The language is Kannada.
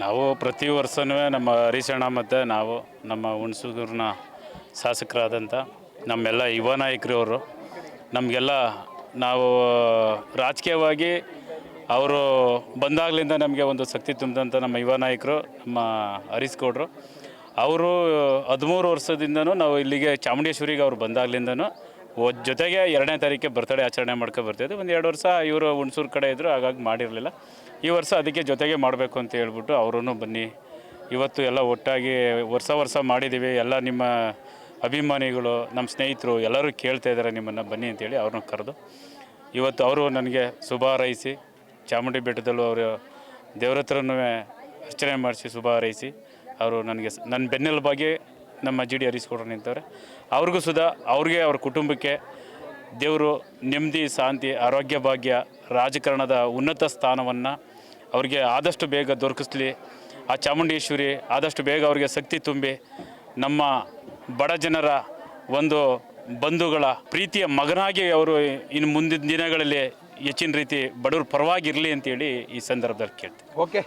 ನಾವು ಪ್ರತಿ ವರ್ಷವೂ ನಮ್ಮ ಹರೀಶಣ್ಣ ಮತ್ತು ನಾವು ನಮ್ಮ ಹುಣಸೂರಿನ ಶಾಸಕರಾದಂಥ ನಮ್ಮೆಲ್ಲ ಯುವ ನಾಯಕರು ಅವರು ನಮಗೆಲ್ಲ ನಾವು ರಾಜಕೀಯವಾಗಿ ಅವರು ಬಂದಾಗಲಿಂದ ನಮಗೆ ಒಂದು ಶಕ್ತಿ ತುಂಬಿದಂಥ ನಮ್ಮ ಯುವ ನಾಯಕರು ನಮ್ಮ ಹರೀಶ್ ಗೌಡರು ಅವರು 13 ವರ್ಷದಿಂದನೂ ನಾವು ಇಲ್ಲಿಗೆ ಚಾಮುಂಡೇಶ್ವರಿಗೆ ಅವ್ರು ಬಂದಾಗಲಿಂದನೂ ಜೊತೆಗೆ 2ನೇ ತಾರೀಕಿಗೆ ಬರ್ತಡೇ ಆಚರಣೆ ಬರ್ತಾಯಿದ್ದೆ. ಒಂದು 2 ವರ್ಷ ಇವರು ಹುಣಸೂರು ಕಡೆ ಇದ್ದರು, ಹಾಗಾಗಿ ಮಾಡಿರಲಿಲ್ಲ. ಈ ವರ್ಷ ಅದಕ್ಕೆ ಜೊತೆಗೆ ಮಾಡಬೇಕು ಅಂತ ಹೇಳ್ಬಿಟ್ಟು ಅವರೂ ಬನ್ನಿ ಇವತ್ತು ಎಲ್ಲ ಒಟ್ಟಾಗಿ ವರ್ಷ ಮಾಡಿದ್ದೀವಿ. ಎಲ್ಲ ನಿಮ್ಮ ಅಭಿಮಾನಿಗಳು ನಮ್ಮ ಸ್ನೇಹಿತರು ಎಲ್ಲರೂ ಕೇಳ್ತಾ ಇದ್ದಾರೆ ನಿಮ್ಮನ್ನು ಬನ್ನಿ ಅಂತೇಳಿ ಅವ್ರನ್ನ ಕರೆದು ಇವತ್ತು ಅವರು ನನಗೆ ಶುಭ ಹಾರೈಸಿ ಚಾಮುಂಡಿ ಬೆಟ್ಟದಲ್ಲೂ ಅವರು ದೇವ್ರ ಹತ್ರನೂ ಅರ್ಚನೆ ಮಾಡಿಸಿ ಶುಭ ಹಾರೈಸಿ ಅವರು ನನಗೆ ನನ್ನ ಬೆನ್ನೆಲುಬಾಗಿ ನಮ್ಮ ಜಿ ಡಿ ಹರೀಶ್ ಗೌಡರು ನಿಂತವ್ರೆ. ಅವ್ರಿಗೂ ಸುಧಾ ಅವ್ರಿಗೆ ಅವ್ರ ಕುಟುಂಬಕ್ಕೆ ದೇವರು ನೆಮ್ಮದಿ, ಶಾಂತಿ, ಆರೋಗ್ಯ, ಭಾಗ್ಯ, ರಾಜಕಾರಣದ ಉನ್ನತ ಸ್ಥಾನವನ್ನು ಅವ್ರಿಗೆ ಆದಷ್ಟು ಬೇಗ ದೊರಕಿಸ್ಲಿ. ಆ ಚಾಮುಂಡೇಶ್ವರಿ ಆದಷ್ಟು ಬೇಗ ಅವ್ರಿಗೆ ಶಕ್ತಿ ತುಂಬಿ ನಮ್ಮ ಬಡ ಜನರ ಒಂದು ಬಂಧುಗಳ ಪ್ರೀತಿಯ ಮಗನಾಗಿ ಅವರು ಇನ್ನು ಮುಂದಿನ ದಿನಗಳಲ್ಲಿ ಹೆಚ್ಚಿನ ರೀತಿ ಬಡವ್ರ ಪರವಾಗಿರಲಿ ಅಂತೇಳಿ ಈ ಸಂದರ್ಭದಲ್ಲಿ ಕೇಳ್ತೀನಿ. ಓಕೆ.